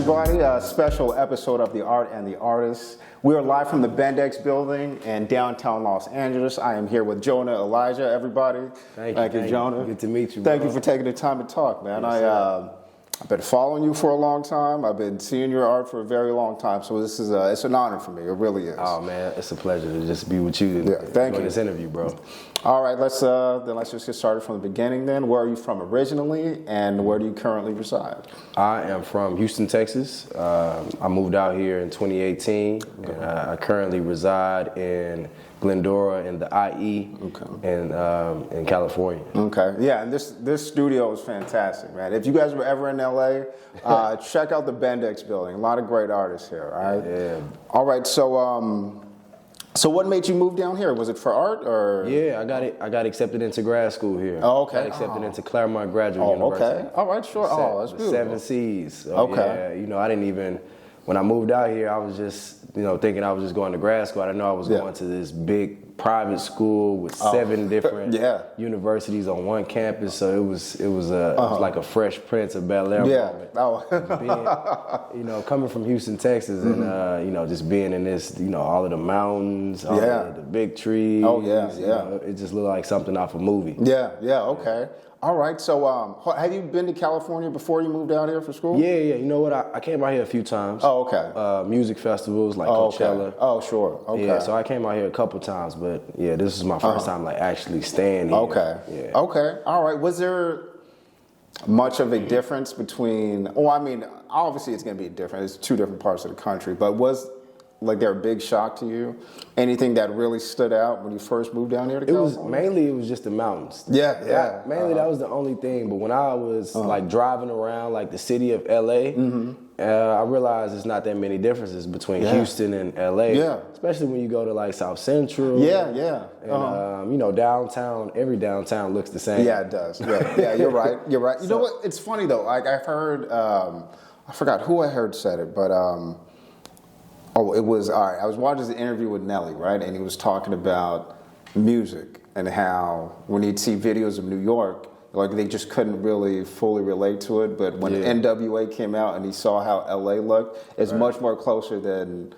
everybody. A special episode of The Art and the Artist. We are live from the Bendix Building in downtown Los Angeles. I am here with Jonah Elijah, everybody. Thank you, Jonah. Good to meet you, Thank bro. you for taking the time to talk, man. Yes, I've been following you for a long time. I've been seeing your art for a very long time. So this is it's an honor for me. It really is. Oh man, it's a pleasure to just be with you. Thank you. This interview, bro. All right, let's just get started from the beginning. Then, where are you from originally, and where do you currently reside? I am from Houston, Texas. I moved out here in 2018. Okay. And I currently reside in Glendora in the IE, in California. Okay, yeah, and this studio is fantastic, man. If you guys were ever in LA, check out the Bendix Building. A lot of great artists here. All right. Yeah. All right. So what made you move down here? Was it for art or? Yeah, I got accepted into grad school here. Oh, okay. Got accepted into Claremont Graduate University. Okay. All right, sure. That's beautiful. 7 C's. So, okay. Yeah, I didn't even. When I moved out here, I was just, thinking I was just going to grad school. I didn't know I was going to this big private school with 7 different universities on one campus. So it was like a Fresh Prince of Bel-Air moment. Being, coming from Houston, Texas, and just being in this, all of the mountains, all of the big trees. Oh yeah. It just looked like something off a movie. Yeah. Okay. All right, so have you been to California before you moved out here for school? Yeah. You know what? I came out here a few times. Oh, okay. Music festivals like Coachella. Okay. Oh, sure. Okay. Yeah, so I came out here a couple times, but yeah, this is my first time like actually staying here. Okay. Yeah. Okay. All right. Was there much of a difference between? Oh, I mean, obviously it's going to be different. It's 2 different parts of the country, but was there a big shock to you? Anything that really stood out when you first moved down here to California? It was just the mountains. Yeah. Mainly that was the only thing. But when I was like driving around like the city of LA, I realized there's not that many differences between Houston and LA. Yeah. Especially when you go to like South Central. Yeah. And downtown, every downtown looks the same. Yeah, it does. Yeah, you're right. You know what? It's funny though. Like I've heard, I forgot who I heard said it, but it was, all right, I was watching the interview with Nelly, right? And he was talking about music and how when he'd see videos of New York, like they just couldn't really fully relate to it. But when NWA came out and he saw how LA looked, it's much more closer than,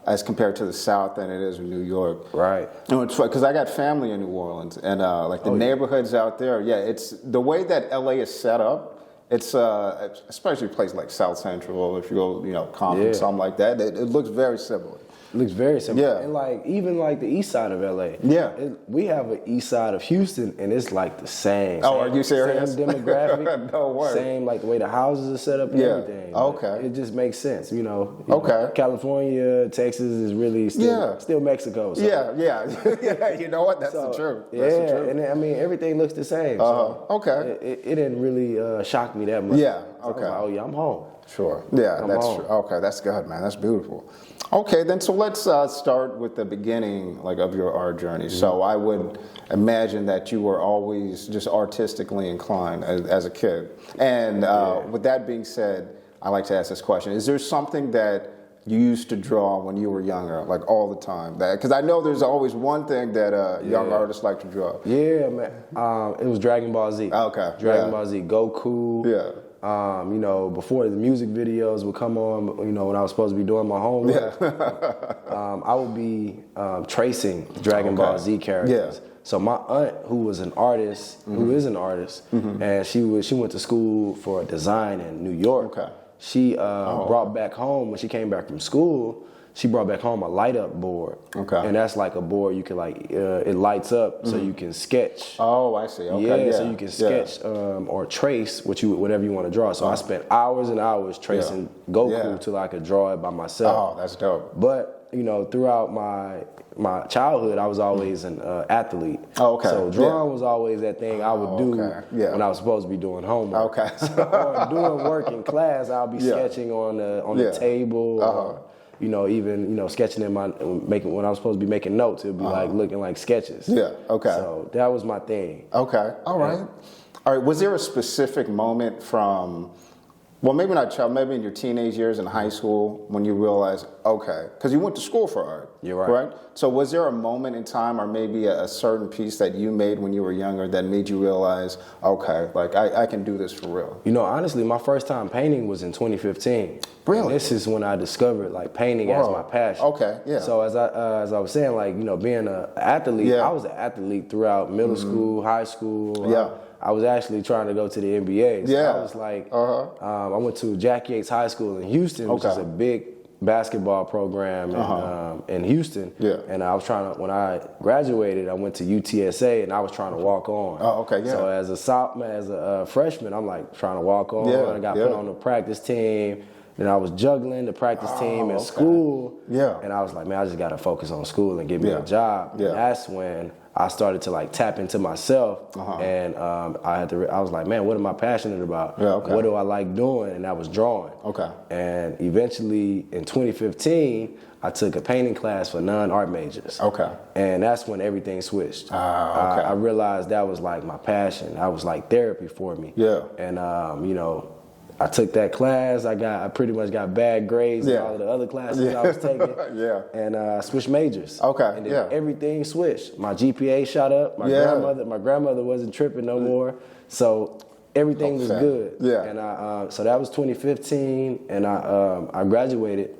as compared to the South than it is in New York. Right. It's because I got family in New Orleans and the neighborhoods out there, it's the way that LA is set up. It's especially a place like South Central, if you go, Compton, something like that. It looks very similar. It looks very similar. Yeah. And even the east side of LA. Yeah. We have an east side of Houston, and it's like the same. Oh, are you serious? Same demographic. No way. Same the way the houses are set up and everything. Okay. It just makes sense, Okay. California, Texas is really still Mexico. So. Yeah. You know what? That's the truth. That's the truth. And everything looks the same. So okay. It didn't really shock me that much. Yeah. So okay. I was like, I'm home. Sure. Yeah, that's true. Okay, that's good, man. That's beautiful. Okay, then so let's start with the beginning, of your art journey. Mm-hmm. So I would imagine that you were always just artistically inclined as a kid. And with that being said, I like to ask this question: is there something that you used to draw when you were younger, all the time? Because I know there's always one thing that young artists like to draw. Yeah, man. It was Dragon Ball Z. Okay. Dragon Ball Z, Goku. Yeah. Before the music videos would come on, when I was supposed to be doing my homework, I would be tracing Dragon Ball Z characters. Yeah. So my aunt, who was an artist, who is an artist, and she went to school for design in New York. Okay. She brought back home, when she came back from school, she brought back home a light up board. Okay. And that's like a board you can it lights up so you can sketch. Oh, I see. Okay. Yeah, so you can sketch or trace whatever you want to draw. So I spent hours and hours tracing Goku till I could draw it by myself. Oh, that's dope. But, throughout my childhood, I was always an athlete. Oh, okay. So drawing was always that thing I would do when I was supposed to be doing homework. Okay. Or doing work in class, I'll be sketching on the table. Even sketching in when I was supposed to be making notes, it would be looking like sketches. Yeah. Okay. So that was my thing. Okay. All right. Was there a specific moment from Well, maybe not child, maybe in your teenage years in high school when you realize, okay, because you went to school for art. You're right. So was there a moment in time or maybe a certain piece that you made when you were younger that made you realize, okay, like I can do this for real? You know, honestly, my first time painting was in 2015. Really? And this is when I discovered like painting as my passion. Okay, yeah. So as I was saying, like, you know, being an athlete, I was an athlete throughout middle school, high school. Yeah. I was actually trying to go to the NBA. So Yeah. I was like, I went to Jack Yates High School in Houston, which is a big basketball program in Houston. Yeah. And I was trying to, when I graduated, I went to UTSA and I was trying to walk on. Oh, okay, yeah. So as a freshman, I'm like trying to walk on. Yeah, I got put on the practice team. Then I was juggling the practice team in school. Yeah. And I was like, man, I just got to focus on school and get me a job. Yeah. And that's when I started to like tap into myself, and I was like, man, what am I passionate about? Yeah, okay. What do I like doing? And that was drawing. Okay. And eventually, in 2015, I took a painting class for non-art majors. Okay. And that's when everything switched. Okay. I realized that was like my passion. That was like therapy for me. Yeah. And you know, I took that class. I pretty much got bad grades in all of the other classes I was taking. Yeah. And I switched majors. Okay. And then everything switched. My GPA shot up. My grandmother wasn't tripping no more. So everything was good. Yeah. And so that was 2015, and I graduated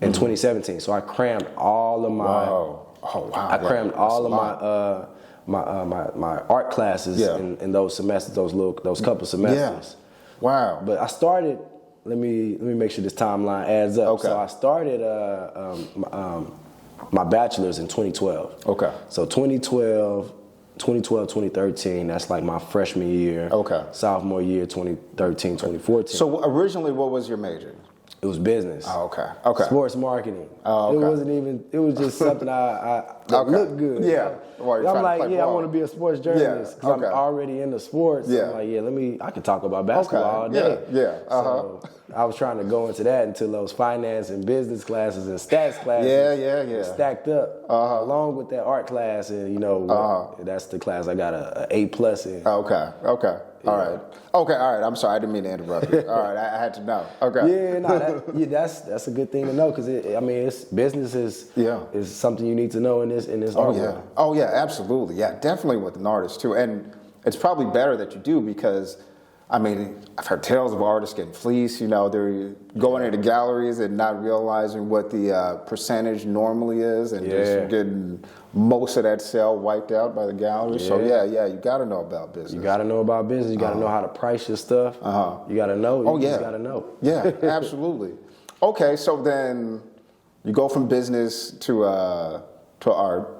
in 2017. So I crammed all of my. Wow. Oh wow. I crammed all of my art classes in those semesters, those couple semesters. Yeah. Wow. But I started, let me make sure this timeline adds up. Okay. So I started my bachelor's in 2012. Okay. So 2012, 2013, that's like my freshman year. Okay. Sophomore year, 2013, 2014. So originally, what was your major? It was business. Oh, okay. Okay. Sports marketing. Oh, okay. It wasn't even, it was just something that looked good. Yeah. Well, I'm like, I want to be a sports journalist because I'm already into sports. Yeah. I'm like, I can talk about basketball all day. Yeah. So I was trying to go into that until those finance and business classes and stats classes stacked up along with that art class. And, you know, that's the class I got a A+ in. Okay. All right. Okay, all right. I'm sorry, I didn't mean to interrupt you. All right, I had to know. Okay. Yeah, no, that's a good thing to know because it's business is something you need to know in this art world. Oh yeah, absolutely. Yeah, definitely with an artist too, and it's probably better that you do because, I mean, I've heard tales of artists getting fleeced. You know, they're going into galleries and not realizing what the percentage normally is, and just getting most of that sale wiped out by the gallery. So you got to know about business. You got to know about business. You got to know how to price your stuff. You got to know. You just got to know. Yeah, absolutely. Okay, so then you go from business to art.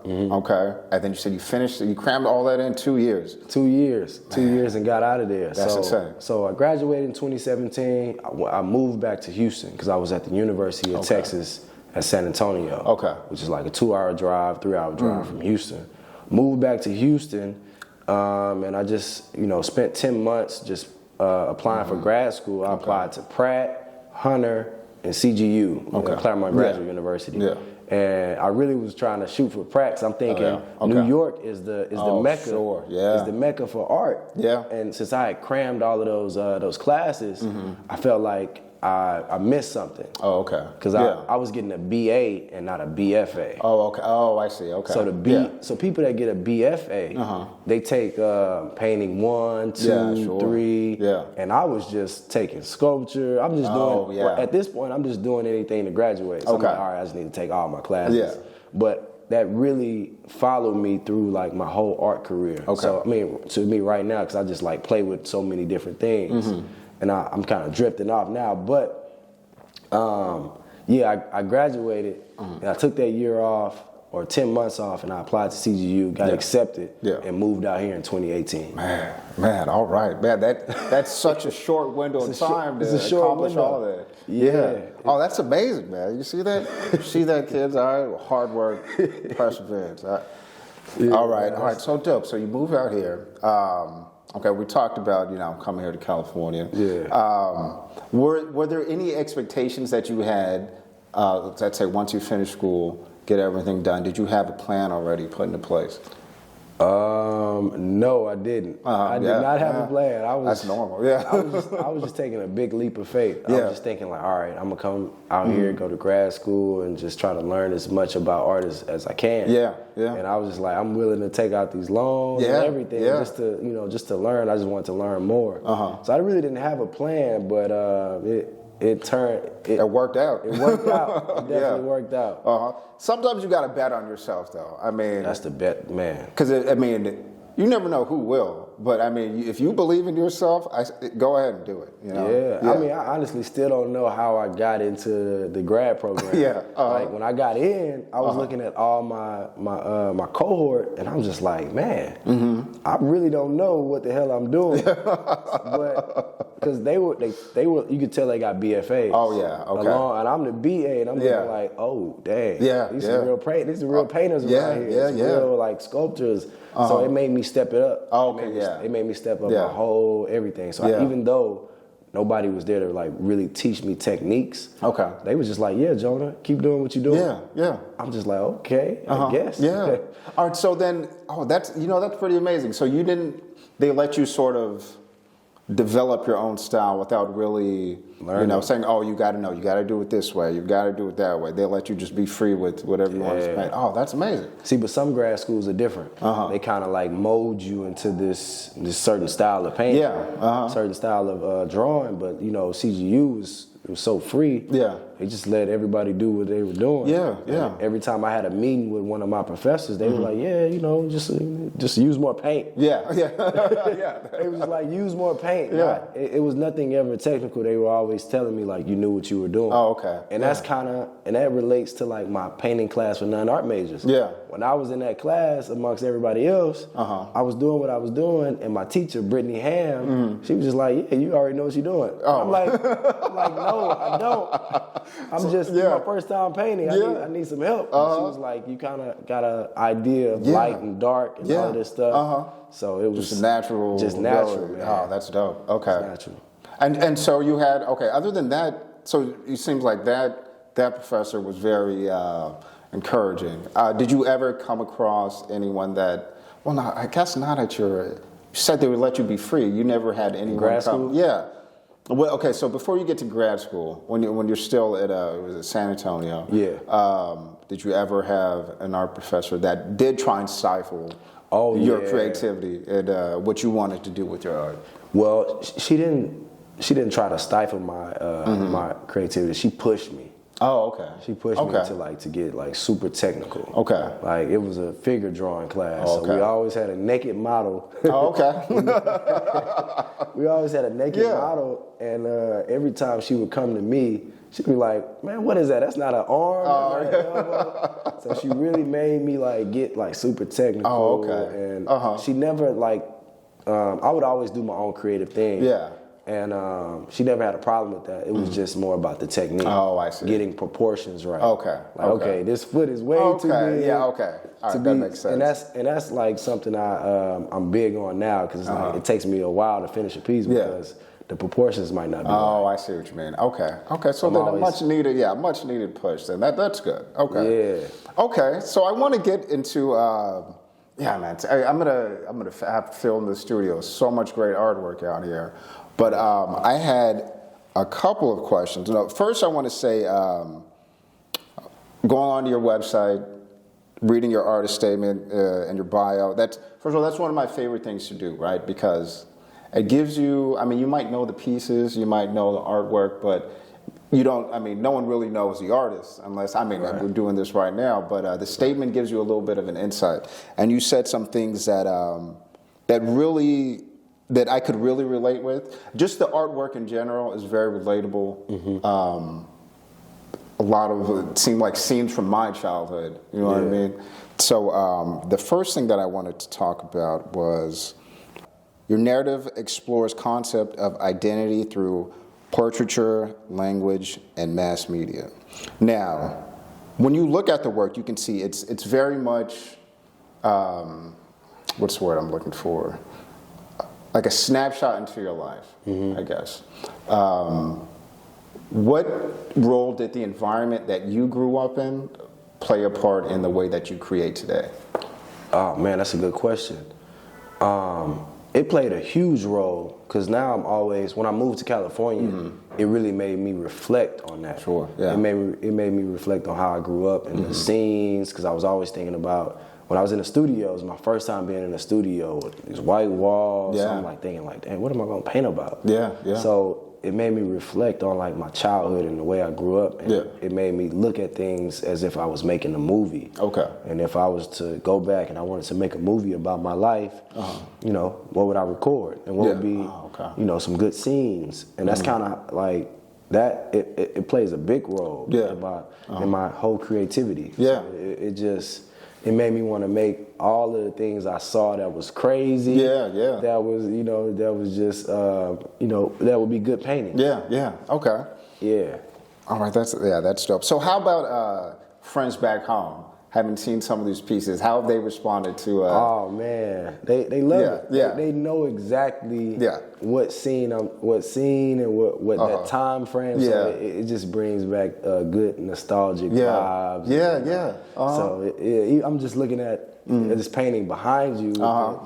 Okay, and then you said you crammed all that in 2 years. 2 years. 2 years and got out of there. That's insane. So I graduated in 2017. I moved back to Houston because I was at the University of Texas at San Antonio. Okay. Which is like a 2-hour drive, 3-hour drive from Houston. Moved back to Houston, and I just, spent 10 months just applying for grad school. I applied to Pratt, Hunter, and CGU, Claremont Graduate University. Yeah. And I really was trying to shoot for Pratt because I'm thinking New York is the mecca. Sure. Yeah. Is the mecca for art. Yeah. And since I had crammed all of those classes, I felt like I missed something. Oh, okay. Because I was getting a BA and not a BFA. Oh, okay. Oh, I see. Okay. So so people that get a BFA, they take painting 1, 2, 3. Yeah. And I was just taking sculpture. I'm just doing. At this point, I'm just doing anything to graduate. So I'm like, all right, I just need to take all my classes. Yeah. But that really followed me through like my whole art career. Okay. So I mean, to me right now, because I just like play with so many different things. And I'm kind of drifting off now, but I graduated and I took that year off or 10 months off and I applied to CGU, got accepted, and moved out here in 2018. Man, all right. Man, that's such a short window of time to accomplish all that. Yeah. Oh, that's amazing, man. You see that? You see that, kids? All right, hard work, perseverance. All right, so dope. So you move out here. Okay, we talked about, coming here to California. Yeah. Were there any expectations that you had, let's say once you finished school, get everything done? Did you have a plan already put into place? No, I didn't. I did not have a plan. That's normal. Yeah. I was just taking a big leap of faith. I was just thinking like, all right, I'm gonna come out here, go to grad school, and just try to learn as much about art as I can. Yeah. And I was just like, I'm willing to take out these loans and everything just to learn. I just wanted to learn more. So I really didn't have a plan, but it worked out. It worked out. It definitely worked out. Sometimes you got to bet on yourself, though. I mean, that's the bet, man. Because I mean, you never know who will. But I mean, if you believe in yourself, go ahead and do it. You know? I mean, I honestly still don't know how I got into the grad program. Like when I got in, I was looking at all my cohort, and I'm just like, man, I really don't know what the hell I'm doing. But because they were, you could tell they got BFAs. Oh yeah, okay. And I'm the BA, and I'm looking like, oh dang, these are real painters around here. These real like sculptors. So it made me step it up. It made me step up my whole everything. So even though nobody was there to like really teach me techniques, they was just like, yeah, Jonah, keep doing what you're doing. I'm just like, okay, I guess. All right. So then, that's pretty amazing. So they let you sort of develop your own style without really, saying, oh, you got to do it this way, you got to do it that way. They let you just be free with whatever you want to paint. Oh, that's amazing. See, but some grad schools are different. They kind of like mold you into this certain style of painting, certain style of drawing. But CGU was so free. They just let everybody do what they were doing. And every time I had a meeting with one of my professors, they were like, just use more paint. They was just like, use more paint. It was nothing ever technical. They were always telling me like, you knew what you were doing. Oh, okay. And that's and that relates to like my painting class for non-art majors. When I was in that class amongst everybody else, I was doing what I was doing, and my teacher, Brittany Ham, she was just like, yeah, you already know what you're doing. I'm like, no, I don't. I'm just my first time painting. I need some help. And she was like, you kind of got an idea of light and dark and all this stuff. So it was just natural, man. Oh, that's dope. Okay. It's natural. And so you had other than that, so it seems like that professor was very encouraging. Did you ever come across anyone that? Well, no, I guess not at your. You said they would let you be free. You never had anyone grad school? Yeah. Well, okay. So before you get to grad school, when you're still at San Antonio, did you ever have an art professor that did try and stifle your creativity and what you wanted to do with your art? Well, she didn't try to stifle my my creativity. She pushed me. Oh, okay. She pushed me to get like super technical. Okay. Like it was a figure drawing class. So we always had a naked model. Oh, okay. We always had a naked model, and every time she would come to me, she'd be like, "Man, what is that? That's not an arm." An elbow. So she really made me like get like super technical. Oh, okay. And she never like. I would always do my own creative thing. And she never had a problem with that. It was just more about the technique. Oh, I see. Getting proportions right. Okay. This foot is way too big. Yeah, okay. All right, that makes sense. And that's like something I'm big on now, because it takes me a while to finish a piece because the proportions might not be right. I see what you mean. Okay. So then a much needed push. Then that's good. Okay. Okay. So I want to get into. Man, I'm gonna have to fill in the studio. So much great artwork out here. But I had a couple of questions. First, I want to say, going onto your website, reading your artist statement and your bio. First of all, that's one of my favorite things to do, right? Because it gives you. I mean, you might know the pieces, you might know the artwork, but you don't. I mean, no one really knows the artist unless. I mean, we're doing this right now, but the statement gives you a little bit of an insight. And you said some things that that I could really relate with. Just the artwork in general is very relatable. A lot of it seemed like scenes from my childhood. You know what I mean? So the first thing that I wanted to talk about was your narrative explores concept of identity through portraiture, language, and mass media. Now, when you look at the work, you can see it's very much, what's the word I'm looking for? Like a snapshot into your life, I guess. What role did the environment that you grew up in play a part in the way that you create today? Oh man, that's a good question. It played a huge role because now I'm always, when I moved to California, it really made me reflect on that. Sure, yeah. It made me reflect on how I grew up and the scenes, because I was always thinking about, when I was in the studio, it was my first time being in the studio with these white walls. Yeah. So I'm like thinking like, damn, what am I gonna paint about? Yeah, yeah. So it made me reflect on like my childhood and the way I grew up. And Yeah. it made me look at things as if I was making a movie. Okay. And if I was to go back and I wanted to make a movie about my life, you know, what would I record? And what would be, you know, some good scenes? And that's kind of like, that, it plays a big role in my whole creativity. Yeah. So it made me want to make all of the things I saw that was crazy. Yeah, yeah. That was, you know, that was just, you know, that would be good painting. Yeah, yeah. Okay. Yeah. All right, that's dope. So how about friends back home? Having seen some of these pieces, how have they responded to? Oh man, they love it. Yeah. They know exactly what scene and what that time frame. Yeah. So it just brings back good nostalgic vibes. Yeah. So I'm just looking at this painting behind you.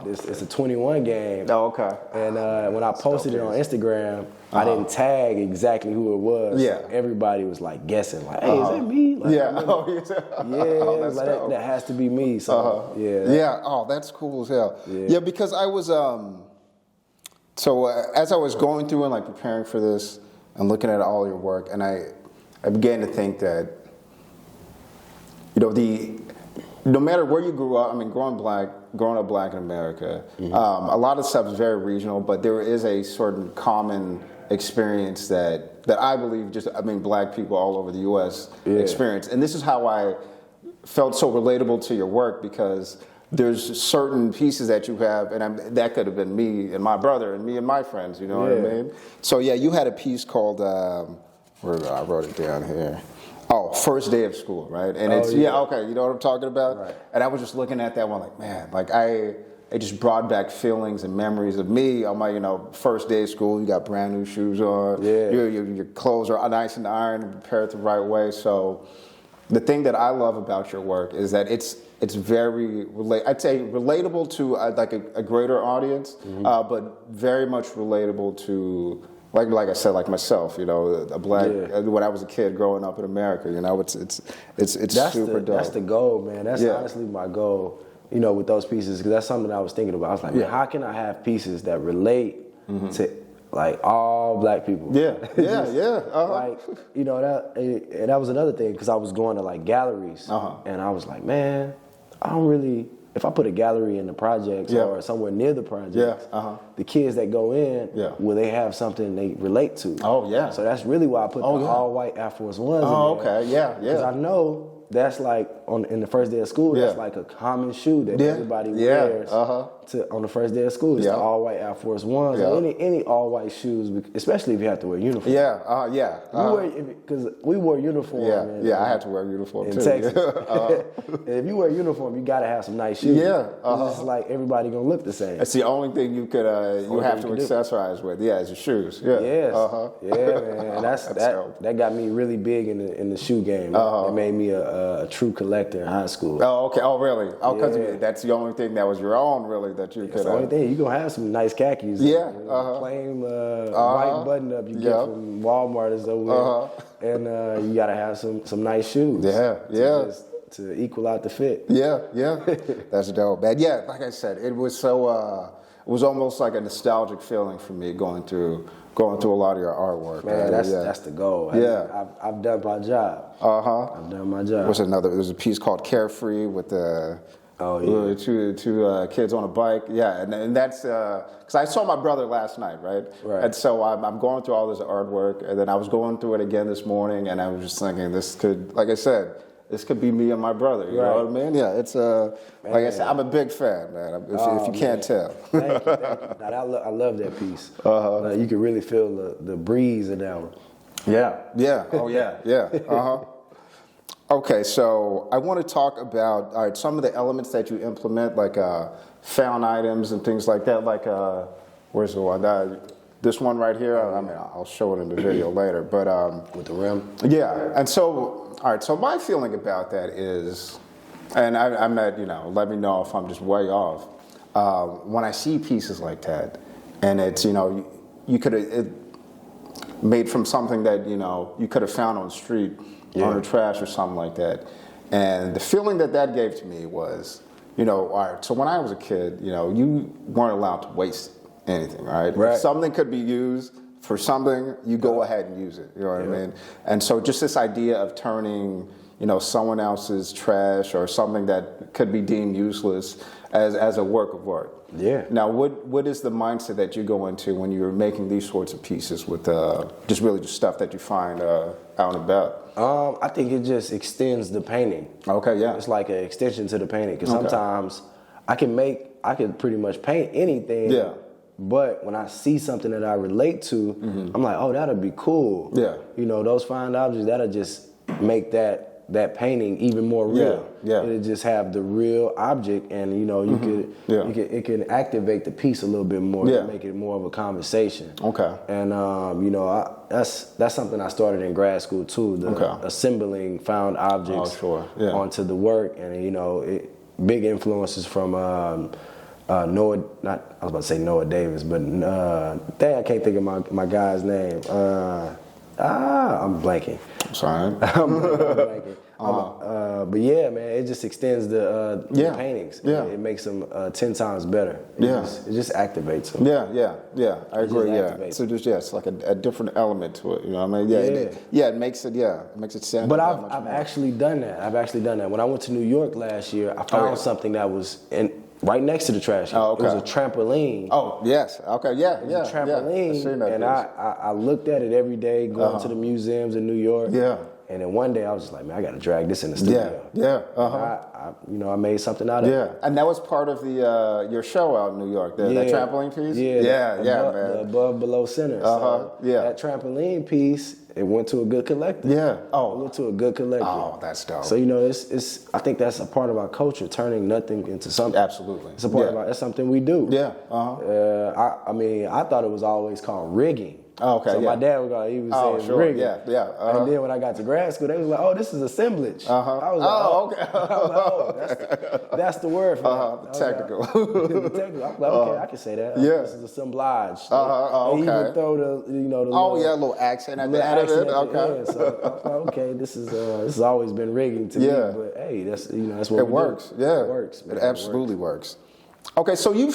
It's a 21 game. Oh, okay. And when I posted it on Instagram, I didn't tag exactly who it was. Yeah. So everybody was like guessing, like, "Hey, is that me?" Like, Yeah. Oh, that's like, that has to be me. So yeah. Oh, that's cool as hell. Yeah, because I was as I was going through and like preparing for this and looking at all your work, and I began to think that, you know, no matter where you grew up, I mean, growing up black in America, a lot of stuff is very regional, but there is a certain common experience that I believe black people all over the U.S. experience. And this is how I felt so relatable to your work, because there's certain pieces that you have, and that could have been me and my brother and me and my friends, you know what I mean? So yeah, you had a piece called, I wrote it down here. Oh, first day of school, right? And you know what I'm talking about? Right. And I was just looking at that one like, man, like it just brought back feelings and memories of me on my, you know, first day of school. You got brand new shoes on. Yeah. Your clothes are nice and ironed and prepared the right way. So the thing that I love about your work is that it's very, I'd say relatable to like a greater audience, but very much relatable to, like I said, like myself, you know, a black, when I was a kid growing up in America, you know, it's super dope. That's the goal, man. That's honestly my goal, you know, with those pieces, because that's something I was thinking about. I was like, man, how can I have pieces that relate to like all black people? Like, you know, that was another thing, because I was going to like galleries, and I was like, man, I don't really, if I put a gallery in the projects or somewhere near the projects, the kids that go in, will they have something they relate to? Oh, yeah. So that's really why I put the all-white Air Force Ones in there. Oh, okay, yeah. Because I know that's like, in the first day of school, that's like a common shoe that everybody wears on the first day of school. It's the all-white Air Force Ones, or any all-white shoes, especially if you have to wear uniform. Because we wore uniform. I had to wear uniform in too. Texas. And if you wear uniform, you gotta have some nice shoes. It's like everybody gonna look the same. It's the only thing you could you have to accessorize with. Yeah, is your shoes. Yeah. Man. That got me really big in the shoe game. It made me a true collector in high school. Oh, okay. Oh, really? Oh, because that's the only thing that was your own, really, that you could. That's the only thing. You gonna have some nice khakis. Plain white button up you get from Walmart is over there, and you gotta have some nice shoes. To equal out the fit. That's dope, man. Yeah, like I said, it was so. It was almost like a nostalgic feeling for me going through a lot of your artwork. Man, that's the goal. I've done my job. I've done my job. What's another? There's a piece called Carefree with the two kids on a bike. Yeah, and that's because I saw my brother last night, right? And so I'm going through all this artwork, and then I was going through it again this morning, and I was just thinking, this could, like I said, this could be me and my brother. You know what I mean? Yeah, it's like I said, I'm a big fan, man. If you can't tell. Thank you. I love that piece. You can really feel the breeze in that one. Yeah. Oh yeah. Okay, so I want to talk about some of the elements that you implement, like found items and things like that. Like where's the one? This one right here. I mean, I'll show it in the video later. But with the rim. Yeah, and so. All right, so my feeling about that is, And I'm not, let me know if I'm just way off. When I see pieces like that, and it's, you could have made from something that, you could have found on the street, on the trash or something like that. And the feeling that gave to me was, all right, so when I was a kid, you weren't allowed to waste anything, right? If something could be used for something, you go ahead and use it, you know what I mean? And so just this idea of turning, someone else's trash or something that could be deemed useless as a work of art. Yeah. Now, what is the mindset that you go into when you're making these sorts of pieces with just stuff that you find out and about? I think it just extends the painting. Okay, yeah. It's like an extension to the painting, because sometimes I can pretty much paint anything. Yeah. But when I see something that I relate to, I'm like, oh, that'll be cool. Yeah. Those fine objects, that'll just make that painting even more real. Yeah. It'll just have the real object, and it can activate the piece a little bit more to make it more of a conversation. Okay. And that's something I started in grad school too. Assembling found objects onto the work, and big influences from Noah. I was about to say Noah Davis, but I can't think of my guy's name. I'm blanking. Sorry. I'm blanking. But yeah, man, it just extends the paintings. Yeah. It makes them 10 times better. It just activates them. Yeah. I agree. Yeah. So just it's like a different element to it. You know what I mean? It makes it sound. But I've actually done that. When I went to New York last year, I found something that was right next to the trash. Oh, okay. It was a trampoline. Oh, yes. Okay, yeah. It was a trampoline, and I looked at it every day going to the museums in New York. Yeah. And then one day I was just like, man, I got to drag this in the studio. I made something out of it. Yeah. And that was part of the your show out in New York, that trampoline piece? Man. The Above Below Center. So that trampoline piece, it went to a good collector. Yeah. Oh. It went to a good collector. Oh, that's dope. So, it's I think that's a part of our culture, turning nothing into something. Absolutely. It's a part of that's something we do. Yeah. I thought it was always called rigging. Oh, okay. So my dad was saying rigging. Yeah. And then when I got to grad school, they was like, "Oh, this is assemblage." I was like, okay. That's the word for that. Technical. The technical. I was like, okay, I can say that. Yeah. This is assemblage. Okay. They even throw the little accent at the end of it. Okay. So I was like, okay, this has always been rigging to me. But hey, that's what it works. Do. Yeah. It works. It absolutely works. Okay, so you've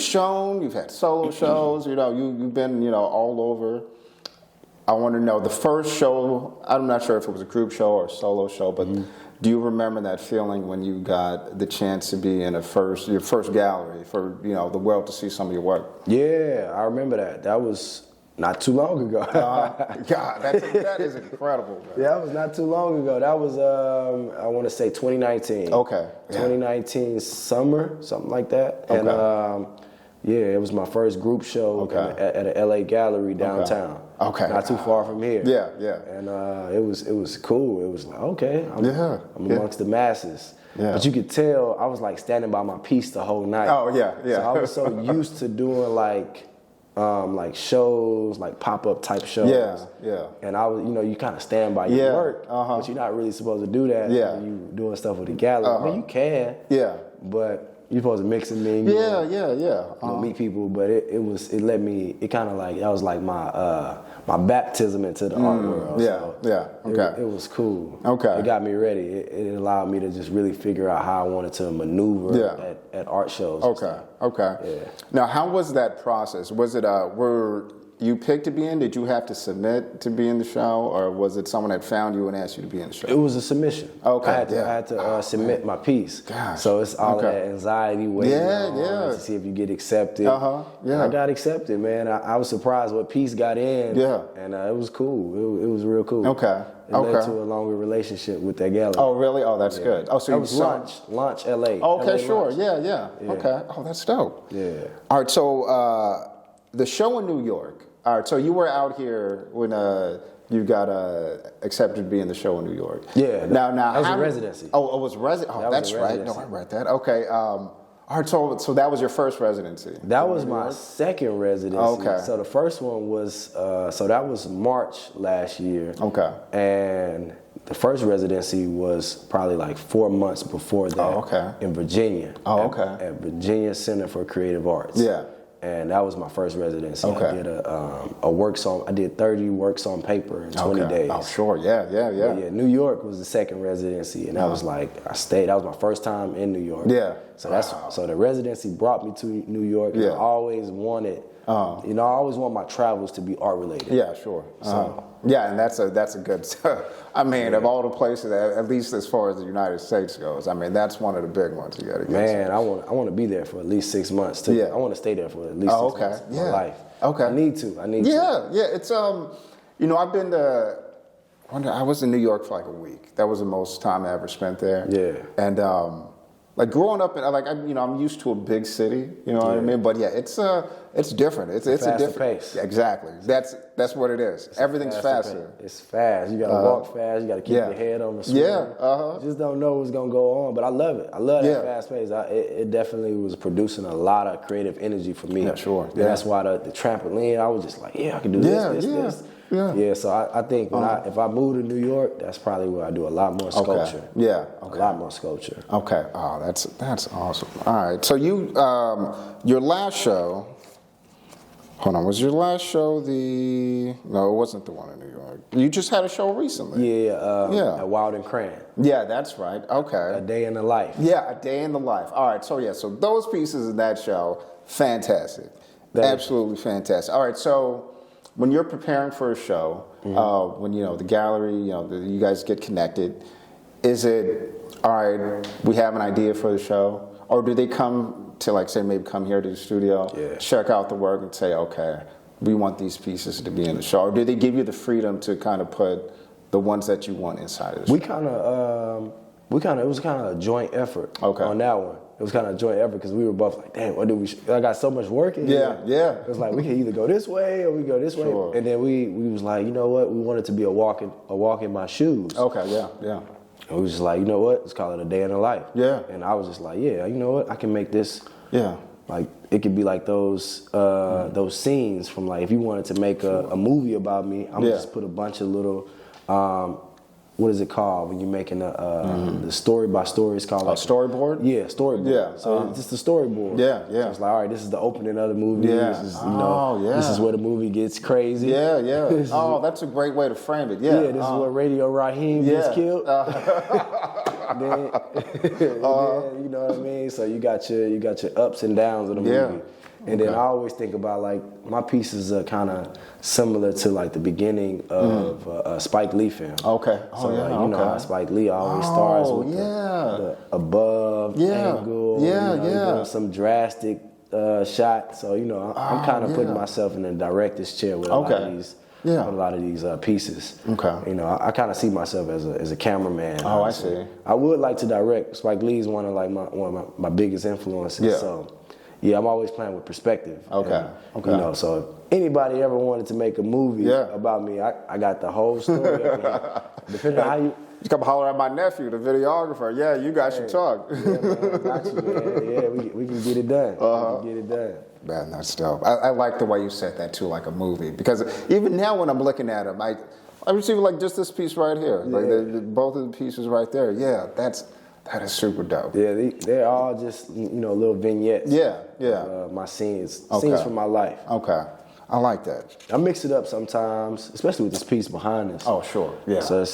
had solo shows. You've been all over. I want to know the first show. I'm not sure if it was a group show or a solo show, but do you remember that feeling when you got the chance to be in your first gallery for the world to see some of your work? Yeah, I remember that. That was not too long ago. God, that is incredible. Man. That was not too long ago. That was I want to say 2019. Okay. 2019 summer, something like that. Okay. And it was my first group show at a LA gallery downtown. Okay. Not too far from here. Yeah. And it was cool. It was like, okay, I'm amongst the masses. Yeah. But you could tell I was like standing by my piece the whole night. Oh yeah. So I was so used to doing like shows, like pop-up type shows. Yeah. And I was, you kind of stand by your work, but you're not really supposed to do that when you doing stuff with the gallery. I mean, you can. Yeah. But you're supposed to mix and mingle. Meet people, but it kind of like, that was like my baptism into the art world. It was cool. Okay. It got me ready. It allowed me to just really figure out how I wanted to maneuver at art shows. Okay. Yeah. Now, how was that process? Was it were you picked to be in? Did you have to submit to be in the show, or was it someone that found you and asked you to be in the show? It was a submission. Okay. I had to submit my piece. Gosh. So it's all that anxiety waiting to see if you get accepted. I got accepted, man. I was surprised what piece got in. Yeah. And it was cool. It was real cool. Okay. It led to a longer relationship with that gallery. Oh, really? Oh, that's good. Oh, so that was Launch LA. Oh, okay, LA sure. Yeah. Okay. Oh, that's dope. Yeah. All right. So the show in New York. All right, so you were out here when you got accepted to be in the show in New York. Yeah. Now that was a residency. Oh, it was residency. Oh, that's right. No, I read that. Okay. All right, so that was your first residency. That was my second residency. Okay. So the first one was that was March last year. Okay. And the first residency was probably like 4 months before that in Virginia. At Virginia Center for Creative Arts. Yeah. And that was my first residency. I did I did 30 works on paper in 20 days. Oh, sure. Yeah. New York was the second residency, and that was like, I stayed. That was my first time in New York. Yeah. So the residency brought me to New York. And I always wanted, I always want my travels to be art related. Yeah, sure. Yeah, and that's a good. I mean, of all the places, at least as far as the United States goes, I mean, that's one of the big ones you got to get. Man, I want to be there for at least 6 months too. I want to stay there for at least 6 months of my life. Okay. I need to. Yeah. It's I've been to. I was in New York for like a week. That was the most time I ever spent there. Yeah. And like growing up, I'm used to a big city. You know what I mean? But yeah, it's different. It's a different pace. Exactly. That's what it is. Everything's faster. It's fast. You gotta walk fast. You gotta keep your head on the swing. You just don't know what's gonna go on. But I love it. I love that fast pace. It definitely was producing a lot of creative energy for me. Yeah, sure. And that's why the trampoline. I was just like, I can do this. Yeah, so I think if I move to New York, that's probably where I do a lot more sculpture. A lot more sculpture. Okay. Oh, that's awesome. All right. So you, your last show. Hold on. Was your last show No, it wasn't the one in New York. You just had a show recently. At Wild and Cran. Yeah, that's right. Okay. A Day in the Life. Yeah, A Day in the Life. All right. So so those pieces in that show, fantastic. Absolutely fantastic. All right. So when you're preparing for a show, when the gallery, you guys get connected, is it all right? We have an idea for the show, or do they come to maybe come here to the studio, check out the work, and say, okay, we want these pieces to be in the show, or do they give you the freedom to kind of put the ones that you want inside of the show? It was kind of a joint effort on that one. It was kind of a joint effort because we were both like, damn, what do we? I got so much work in here. It was like we can either go this way or we go this way. And then we was like, you know what? We wanted to be a walk in my shoes. Okay, yeah. And we was just like, you know what? Let's call it A Day in the Life. Yeah. And I was just like, you know what? I can make this. Yeah. Like it could be like those scenes from like if you wanted to make a movie about me, I'm gonna just put a bunch of little. What is it called when you're making the story by story? It's called a storyboard. Yeah, storyboard. Yeah, so it's just a storyboard. Yeah. So it's like, all right, this is the opening of the movie. Yeah. This is this is where the movie gets crazy. Yeah. That's a great way to frame it. Yeah. This is where Radio Raheem gets killed. Then, you know what I mean. So you got your ups and downs of the movie. And then I always think about like my pieces are kind of similar to like the beginning of a Spike Lee film. Okay. So you know how Spike Lee always starts with the above angle. Doing some drastic shot. So I'm kind of putting myself in the director's chair with a lot of these pieces. Okay. I kind of see myself as a cameraman. Oh, honestly. I see. I would like to direct. Spike Lee is one of my biggest influences. Yeah. So. Yeah, I'm always playing with perspective. Okay. So if anybody ever wanted to make a movie about me, I got the whole story up here. Depending on how you come holler at my nephew, the videographer. Yeah, you guys should talk. Yeah, man, I got you, man. Yeah, we can get it done. We can get it done. Man, that's dope. I like the way you said that too, like a movie. Because even now when I'm looking at them, I receive like just this piece right here. Yeah. Like both of the pieces right there. Yeah, that is super dope. Yeah, they're all just little vignettes. My scenes from my life. Okay, I like that. I mix it up sometimes, especially with this piece behind us. Oh, sure. Yeah. So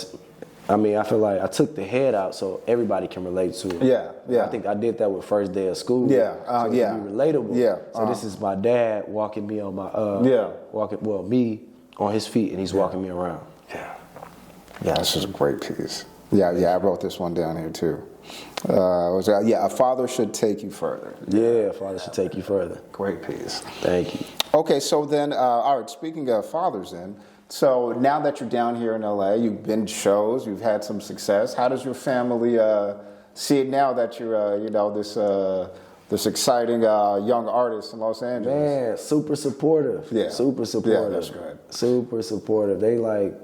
I feel like I took the head out so everybody can relate to it. Yeah. I think I did that with first day of school. Yeah. So it be relatable. Yeah. So this is my dad walking me on my me on his feet, and he's walking me around. Yeah, this is a great piece. Yeah, I wrote this one down here too. A father should take you further. Yeah, a father should take you further. Great piece. Thank you. Okay, so then, all right, speaking of fathers then, so now that you're down here in LA, you've been to shows, you've had some success. How does your family see it now that you're, this exciting young artist in Los Angeles? Man, super supportive. Yeah. Super supportive. Yeah, that's right. Super supportive. They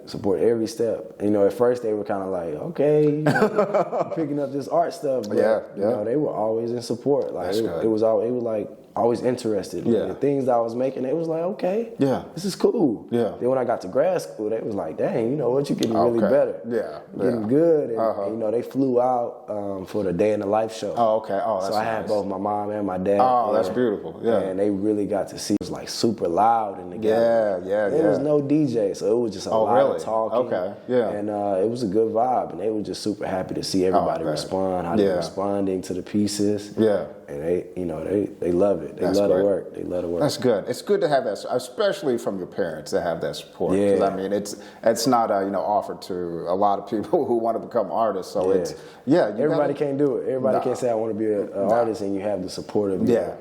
support every step. At first they were kind of like, okay, you're picking up this art stuff. But, they were always in support. Like it was like always interested. Yeah. The things that I was making, they was like, okay, yeah, this is cool. Yeah. Then when I got to grad school, they was like, dang, you know what, you getting really better. Yeah. Getting good. And, you know, they flew out for the Day in the Life show. Oh, okay. Oh, that's so I nice. had both my mom and my dad. Oh, that's beautiful. Yeah. And they really got to see it was like super loud in the gallery. There was no DJ, so it was just a lot of talking. Okay. Yeah. And it was a good vibe, and they were just super happy to see everybody respond, how they're responding to the pieces. Yeah. And they, you know, they love it. They love the work. They love the work. That's good. It's good to have that, especially from your parents, to have that support. Yeah. 'Cause, I mean, it's not you know, offered to a lot of people who want to become artists. So it's everybody can't do it. Everybody can't say I want to be an artist, and you have the support of your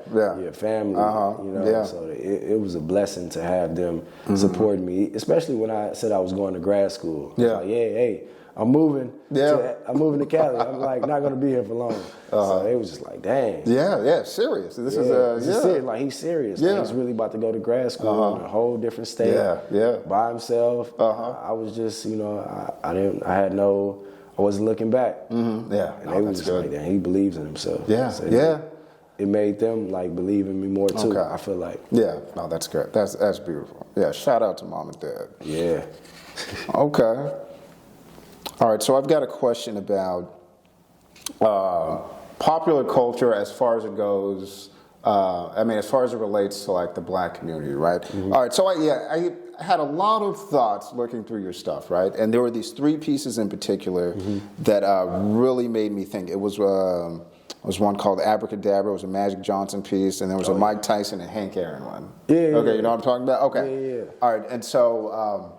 family. You know, so it was a blessing to have them supporting me, especially when I said I was going to grad school. Yeah. Like, hey, I'm moving. I'm moving to Cali. I'm like not gonna be here for long. So it was just like, dang. Yeah, serious. This is serious. Like he's serious. Yeah. Like, he's really about to go to grad school in a whole different state. By himself. I was just, you know, I wasn't looking back. Yeah. And they was just like, dang, he believes in himself. Yeah. So it made them like believe in me more too. I feel like. Yeah. No, that's good. That's beautiful. Yeah. Shout out to mom and dad. Yeah. Okay. All right, so I've got a question about popular culture as far as it goes. I mean, as far as it relates to like the black community, right? All right, so I had a lot of thoughts looking through your stuff, right? And there were these 3 pieces in particular that really made me think. It was one called Abracadabra. It was a Magic Johnson piece, and there was a Mike Tyson and Hank Aaron one. Okay, you know what I'm talking about? Okay. Yeah. All right, and so.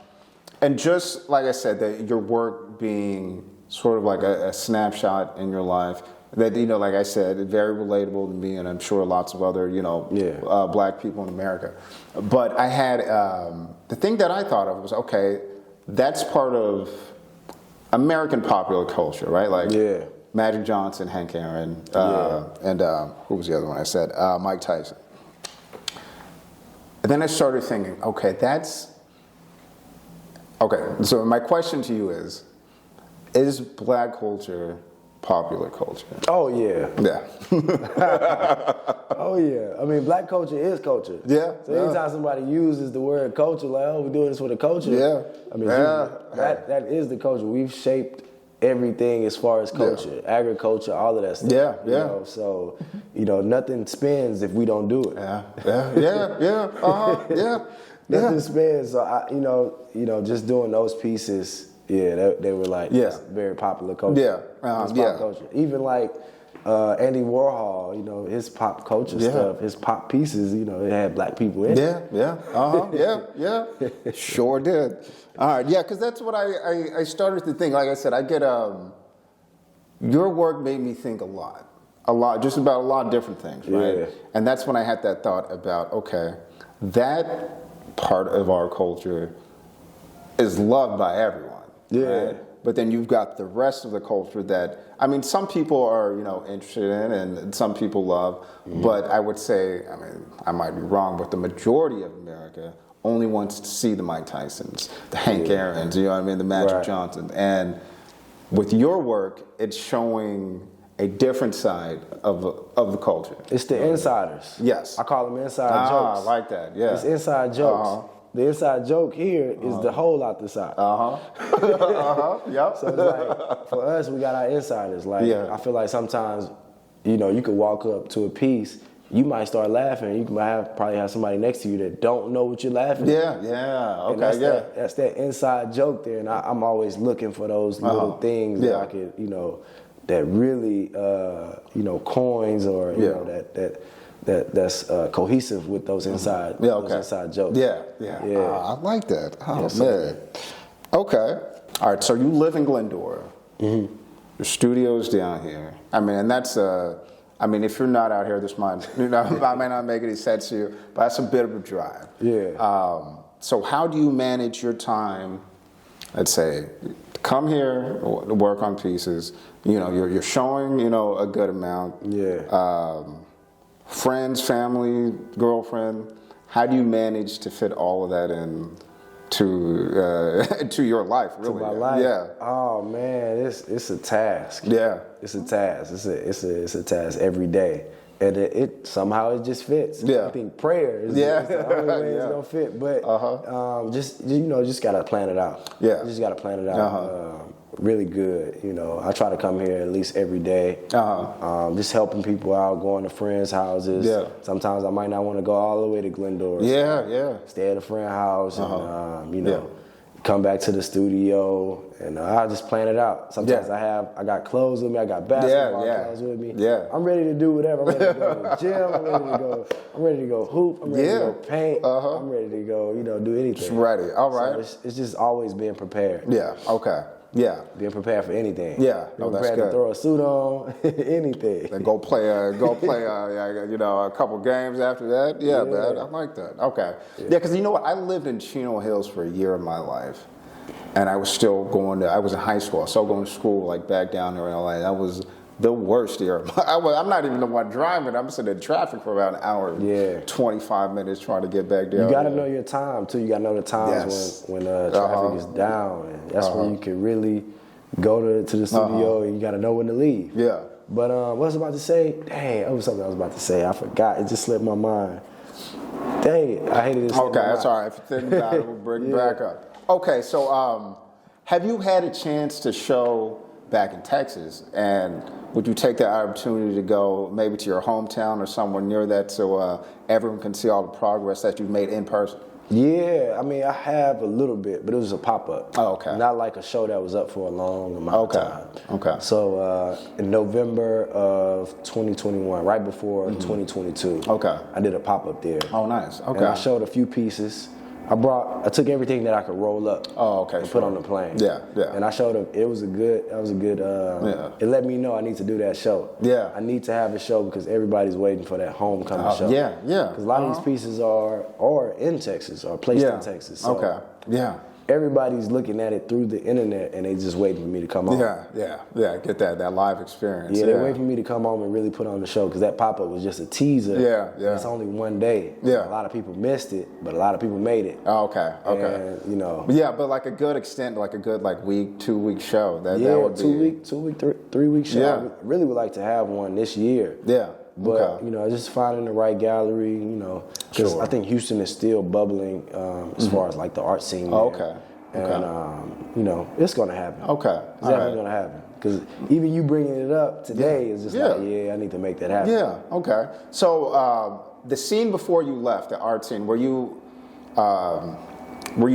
And just like I said, that your work being sort of like a snapshot in your life, that, you know, like I said, very relatable to me, and I'm sure lots of other, you know, black people in America. But I had, the thing that I thought of was, okay, that's part of American popular culture, right? Like Magic Johnson, Hank Aaron, and who was the other one I said? Mike Tyson. And then I started thinking, okay, so my question to you is black culture popular culture? Oh, yeah. Yeah. Oh, yeah. I mean, black culture is culture. Yeah. So anytime somebody uses the word culture, like, oh, we're doing this for the culture. Yeah. I mean, that is the culture. We've shaped everything as far as culture, agriculture, all of that stuff. Yeah, you know? So, you know, nothing spins if we don't do it. Nothing spins. So I, you know, just doing those pieces, they were like that's very popular culture. Pop culture. Even like Andy Warhol, you know, his pop culture stuff, his pop pieces, you know, it had black people in it. Sure did. All right, because that's what I started to think. Like I said, I get your work made me think a lot, just about a lot of different things, right? Yeah. And that's when I had that thought about, okay, that part of our culture is loved by everyone. Right? But then you've got the rest of the culture that, I mean, some people are, you know, interested in and some people love, but I would say, I mean, I might be wrong, but the majority of America only wants to see the Mike Tysons, the Hank Aarons, you know what I mean, the Magic Johnsons. And with your work, it's showing a different side of the culture. It's the insiders. Yes. I call them inside jokes. I like that, yeah. It's inside jokes. The inside joke here is the hole out the side. Yep. So it's like, for us, we got our insiders. Like, I feel like sometimes, you know, you could walk up to a piece, you might start laughing, you might probably have somebody next to you that don't know what you're laughing at. Okay, that's that inside joke there, and I'm always looking for those little things that I could, you know, that really, you know, coins or, you know, that's cohesive with those inside, those inside jokes. I like that. Oh, man. Okay. All right, so you live in Glendora. Your studio's down here. I mean, and that's, I mean, if you're not out here, this might, you know, I may not make any sense to you, but that's a bit of a drive. So how do you manage your time, let's say, to come here, to work on pieces, you know, you're showing, you know, a good amount. Friends, family, girlfriend, how do you manage to fit all of that in to your life, really? To my life? Oh man, it's a task. It's a task. It's a task every day. And it somehow it just fits. Yeah. I think prayer is the only way it's gonna fit. But just gotta plan it out. Yeah. You just gotta plan it out. Really good. I try to come here at least every day. Just helping people out, going to friends' houses. Yeah. Sometimes I might not want to go all the way to Glendora. Stay at a friend's house and come back to the studio, and I just plan it out. Sometimes I got clothes with me, I got basketball clothes with me. Yeah. I'm ready to do whatever. I'm ready to go to the gym. I'm ready to go hoop. I'm ready to go paint. I'm ready to go, do anything. Just ready. All right. So it's just always being prepared. Yeah. Okay. Yeah. Being prepared for anything. Yeah. Being that's prepared good. to throw a suit on, anything. Then go play a couple games after that. Yeah, man. I like that. Okay. Yeah, because you know what? I lived in Chino Hills for a year of my life. And I was still I was in high school, still going to school like back down there in LA. That was the worst year. I'm not even the one driving. I'm sitting in traffic for about an hour, 25 minutes trying to get back down. You got to know your time too. You got to know the times when traffic is down, and that's when you can really go to the studio, and you got to know when to leave. Yeah. But what was I about to say? Dang, it was something I was about to say. I forgot. It just slipped my mind. Dang, I hated this. Okay, that's all right. If you think about it, we'll bring it back up. Okay, so have you had a chance to show back in Texas, and would you take the opportunity to go maybe to your hometown or somewhere near that so everyone can see all the progress that you've made in person? Yeah, I mean, I have a little bit, but it was a pop-up. Oh, okay. Not like a show that was up for a long amount of time. Okay. So in November of 2021, right before 2022, I did a pop-up there. Oh, nice. Okay. And I showed a few pieces. I took everything that I could roll up. And put on the plane. Yeah. And I showed them. It was a good. It let me know I need to do that show. Yeah. I need to have a show because everybody's waiting for that homecoming show. Yeah. Because a lot of these pieces are in Texas or placed in Texas. So everybody's looking at it through the internet and they just waiting for me to come home. Yeah. Get that live experience. Yeah, they're waiting for me to come home and really put on the show because that pop-up was just a teaser. Yeah. It's only one day. Yeah. A lot of people missed it, but a lot of people made it. Okay. And, Yeah, but like a good extent, like a good week, 2 week show. That would be 2 week, 3 week show. Yeah. I really would like to have one this year. Yeah. But just finding the right gallery, because I think Houston is still bubbling as far as like the art scene. Okay. And it's gonna happen. Okay. It's definitely gonna happen. Because even you bringing it up today is just I need to make that happen. Yeah. Okay. So the scene before you left, the art scene, were you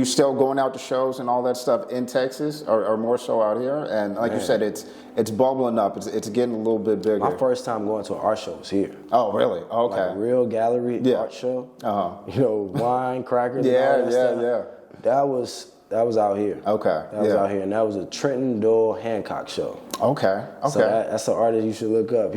still going out to shows and all that stuff in Texas, or more so out here? And like you said, it's bubbling up. It's getting a little bit bigger. My first time going to an art show was here. Oh, really? Okay. Like a real gallery art show. Wine, crackers. And all that stuff. That was out here. Okay. That was out here, and that was a Trenton Doyle Hancock show. Okay. So that's an artist you should look up.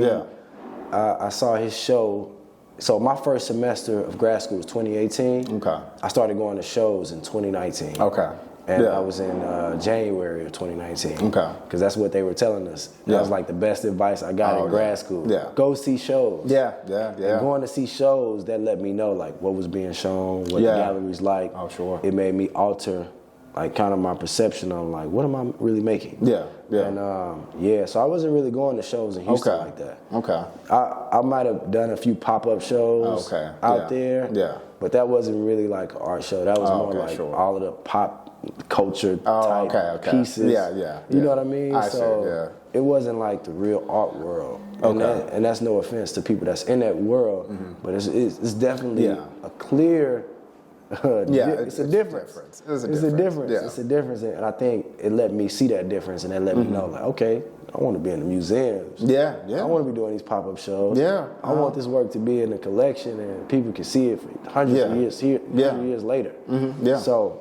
I saw his show. So my first semester of grad school was 2018. Okay. I started going to shows in 2019. Okay. And I was in January of 2019. Okay. Because that's what they were telling us. That was like the best advice I got in grad school. Yeah. Go see shows. Yeah. And going to see shows, that let me know like what was being shown, what the gallery's like. Oh, sure. It made me alter like kind of my perception on like what am I really making? Yeah. And so I wasn't really going to shows in Houston like that. Okay. I might have done a few pop-up shows out there. Yeah. But that wasn't really like an art show. That was more like all of the pop culture type pieces. Yeah. You know what I mean? I see. It wasn't like the real art world. And that's no offense to people that's in that world, but it's definitely a clear. It's a difference. It's a difference. Yeah. It's a difference, and I think it let me see that difference, and it let me know, like, okay, I want to be in the museums. Yeah. I want to be doing these pop-up shows. Yeah. I want this work to be in the collection, and people can see it for hundreds of years later. Yeah. So,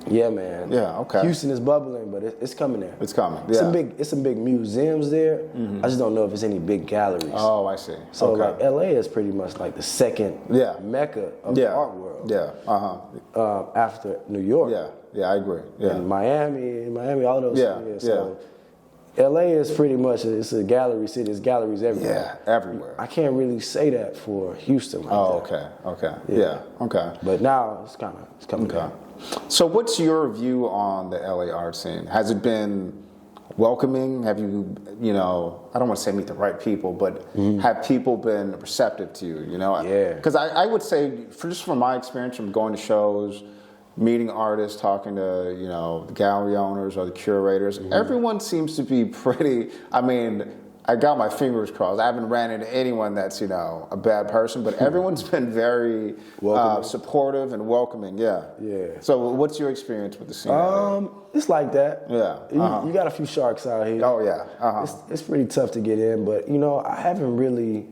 yeah, man. Yeah. Okay. Houston is bubbling, but it's coming there. It's coming. Yeah. It's some big museums there. I just don't know if it's any big galleries. Oh, I see. So like LA is pretty much like the second mecca of the art world. Yeah. After New York. Yeah, I agree. Yeah. And Miami, all those. So LA is pretty much it's a gallery city. There's galleries everywhere. Yeah, everywhere. I can't really say that for Houston. Like that. Okay. Yeah. Okay. But now it's coming down. So what's your view on the LA art scene? Has it been welcoming? Have you, you know, I don't want to say meet the right people, but have people been receptive to you, you know? Yeah. Because I would say, just from my experience from going to shows, meeting artists, talking to, you know, the gallery owners or the curators, everyone seems to be pretty, I mean, I got my fingers crossed. I haven't ran into anyone that's, you know, a bad person, but everyone's been very supportive and welcoming. Yeah. Yeah. So what's your experience with the scene? It's like that. Yeah. You got a few sharks out here. Oh, yeah. It's pretty tough to get in, but, you know, I haven't really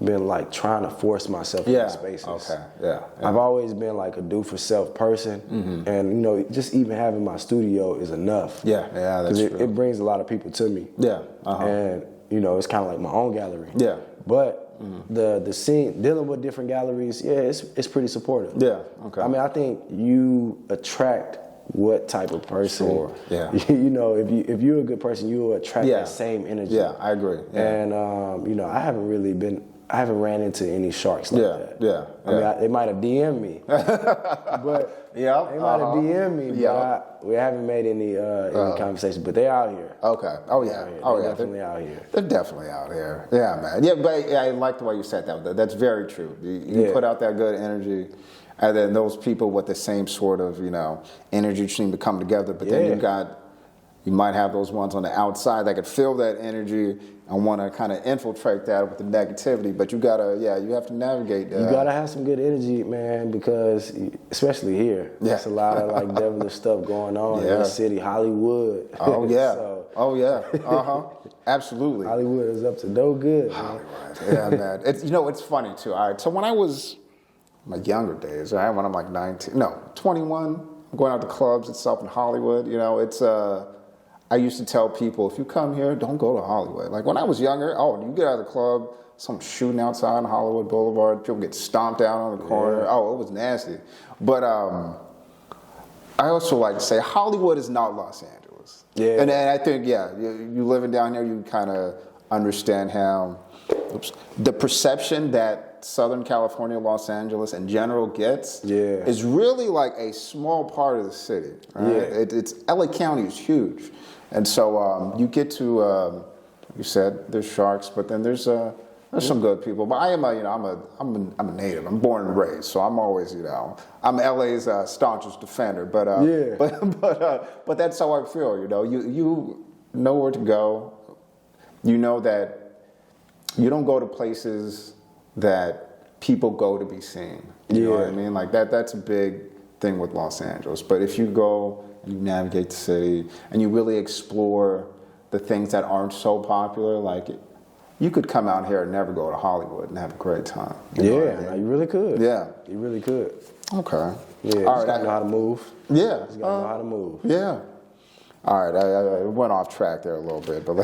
been like trying to force myself into spaces. Okay. Yeah. I've always been like a do-for-self person, and you know, just even having my studio is enough. Yeah, that's true. It brings a lot of people to me. Yeah. And you know, it's kind of like my own gallery. Yeah. But the scene, dealing with different galleries, it's pretty supportive. Yeah. Okay. I mean, I think you attract what type of person. Sure. Yeah. You know, if you're a good person, you will attract that same energy. Yeah, I agree. Yeah. And you know, I haven't ran into any sharks like that. Yeah. I mean, they might have DM'd me, but they might have DM'd me, but we haven't made any conversation. But they out here. Okay. Oh yeah. They're definitely out here. They're definitely out here. Yeah, man. Yeah, but I like the way you said that. That's very true. You put out that good energy, and then those people with the same sort of, you know, energy seem to come together. But then you might have those ones on the outside that could feel that energy and want to kind of infiltrate that with the negativity. But you have to navigate that. You gotta have some good energy, man, because especially here, there's a lot of like devilish stuff going on in the city, Hollywood. Oh yeah, absolutely. Hollywood is up to no good. Hollywood, yeah, man. It's funny too. All right, so when I was my younger days, when I'm like 21, I'm going out to clubs itself in Hollywood. You know, it's I used to tell people, if you come here, don't go to Hollywood. Like when I was younger, you get out of the club, someone's shooting outside on Hollywood Boulevard, people get stomped out on the corner. Yeah. Oh, it was nasty. But I also like to say Hollywood is not Los Angeles. Yeah. And I think, you living down here, you kind of understand how the perception that Southern California, Los Angeles in general gets is really like a small part of the city. Right? Yeah. It's LA County is huge. And so you get to, you said there's sharks, but then there's some good people. But I'm a native. I'm born and raised, so I'm always, I'm LA's staunchest defender. But but that's how I feel. You know where to go. You know that you don't go to places that people go to be seen. You know what I mean? Like that's a big thing with Los Angeles. But if you go and you navigate the city and you really explore the things that aren't so popular, like you could come out here and never go to Hollywood and have a great time. You really could. Yeah. You really could. Okay. Yeah, all right, gotta know how to move. Yeah. Just gotta know how to move. Yeah. All right, I went off track there a little bit, but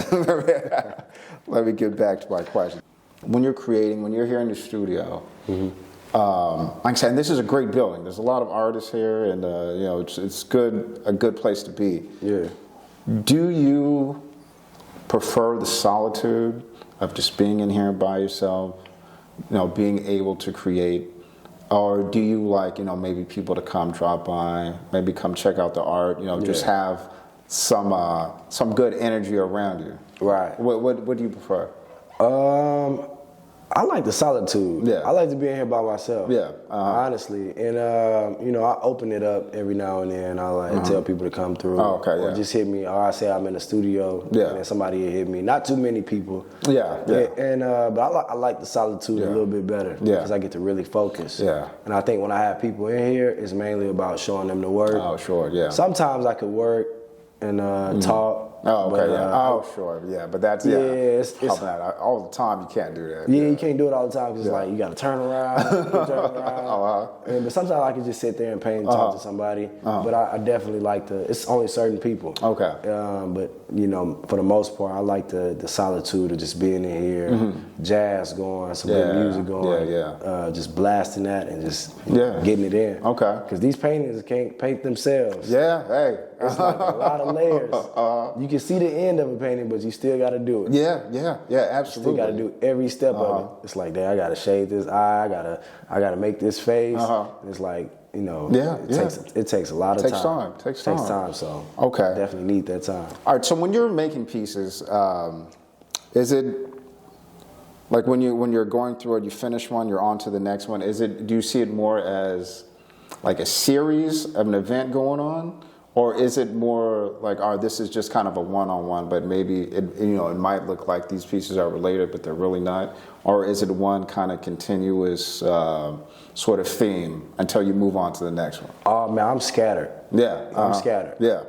let me get back to my question. When you're creating, when you're here in the studio, like I said, this is a great building. There's a lot of artists here, and it's a good place to be. Yeah. Do you prefer the solitude of just being in here by yourself, being able to create, or do you like, maybe people to come drop by, maybe come check out the art, just have some good energy around you? Right. What do you prefer? I like the solitude. Yeah. I like to be in here by myself. Yeah. Honestly. And, I open it up every now and then. I like tell people to come through. Oh, okay, or just hit me. Or I say I'm in the studio. Yeah. And then somebody will hit me. Not too many people. Yeah. And but I like the solitude a little bit better. Yeah. Because I get to really focus. Yeah. And I think when I have people in here, it's mainly about showing them the work. Oh, sure, yeah. Sometimes I could work and talk. Oh, okay, sure, yeah, but that's, it's all the time you can't do that. Yeah, you can't do it all the time because like you got to turn around, but sometimes I can just sit there and paint and talk to somebody. But I definitely like it's only certain people. Okay. But for the most part, I like the solitude of just being in here, jazz going, some good music going, just blasting that and just getting it in. Okay. Because these paintings can't paint themselves. Yeah, hey. It's like a lot of layers. You can see the end of a painting, but you still got to do it. Yeah, absolutely. You still got to do every step of it. It's like, I got to shade this eye. I got to make this face. It's like you know, it takes a lot of time. Takes time. So okay, definitely need that time. All right. So when you're making pieces, is it like when you're going through it, you finish one, you're on to the next one? Do you see it more as like a series of an event going on? Or is it more like, this is just kind of a one-on-one, but maybe it might look like these pieces are related, but they're really not? Or is it one kind of continuous sort of theme until you move on to the next one? Oh man, I'm scattered. Yeah, I'm scattered. Yeah,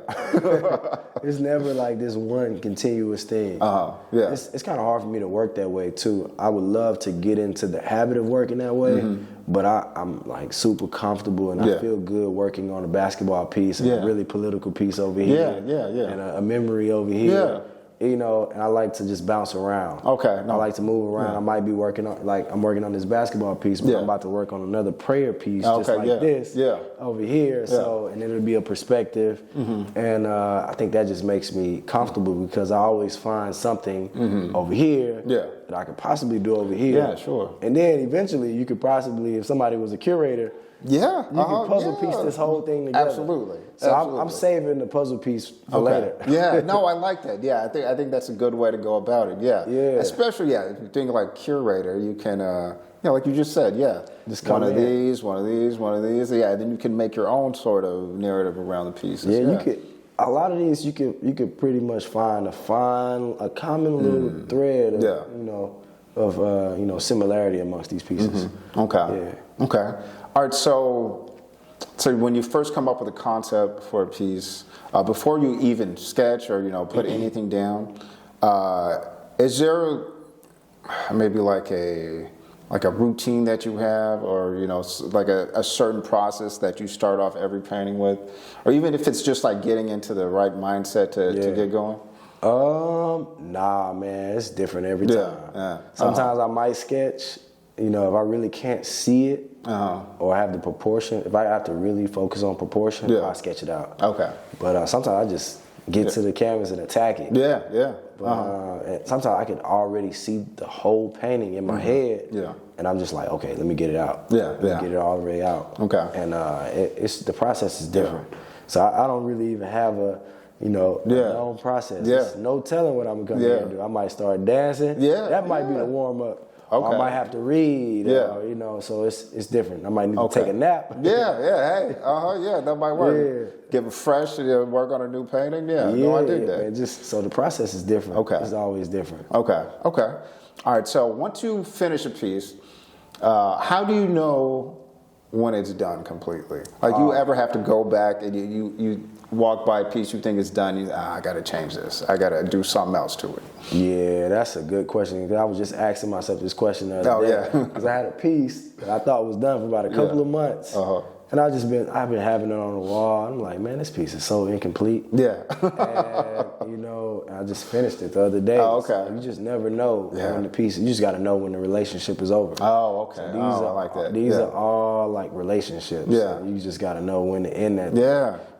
it's never like this one continuous thing. Yeah, it's kind of hard for me to work that way too. I would love to get into the habit of working that way, but I'm like super comfortable and I feel good working on a basketball piece and a really political piece over here. And a memory over here. Yeah. You know, and I like to just bounce around. Okay. I like to move around. I might be working on, I'm working on this basketball piece, but I'm about to work on another prayer piece just like this over here. So, and it'll be a perspective. And I think that just makes me comfortable because I always find something over here that I could possibly do over here. Yeah, sure. And then eventually you could possibly, if somebody was a curator, you can puzzle piece this whole thing together. Absolutely. So I'm saving the puzzle piece for later. No, I like that. Yeah, I think that's a good way to go about it. Yeah. Especially, if you think like curator, you can, like you just said, just one of these. Yeah, then you can make your own sort of narrative around the pieces. Yeah, you could. A lot of these, you could pretty much find a common little thread of similarity amongst these pieces. Okay. Okay. All right, so when you first come up with a concept for a piece, before you even sketch or put anything down, is there maybe like a routine that you have, or like a certain process that you start off every painting with, or even if it's just like getting into the right mindset to get going? Nah, man, it's different every time. Sometimes I might sketch. If I really can't see it or have the proportion, if I have to really focus on proportion, I sketch it out. Okay. But sometimes I just get to the canvas and attack it. But sometimes I can already see the whole painting in my head. And I'm just like, okay, let me get it out. Let me get it all the way out. Okay. And it's the process is different. So I don't really even have a known process. There's no telling what I'm gonna come here and do. I might start dancing. That might be the warm up. Okay. I might have to read, so it's different. I might need to take a nap. Hey, that might work. Get refreshed and work on a new painting. No, I dig that. Just so the process is different. Okay. It's always different. Okay. All right, so once you finish a piece, how do you know when it's done completely? Like, you ever have to go back and you walk by a piece you think is done, I got to change this. I got to do something else to it. Yeah, that's a good question. I was just asking myself this question the other day. Because I had a piece that I thought was done for about a couple of months. And I've been having it on the wall. I'm like, man, this piece is so incomplete. And, I just finished it the other day. So you just never know when the piece, you just got to know when the relationship is over. So I like that. These are all like relationships. So you just got to know when to end that.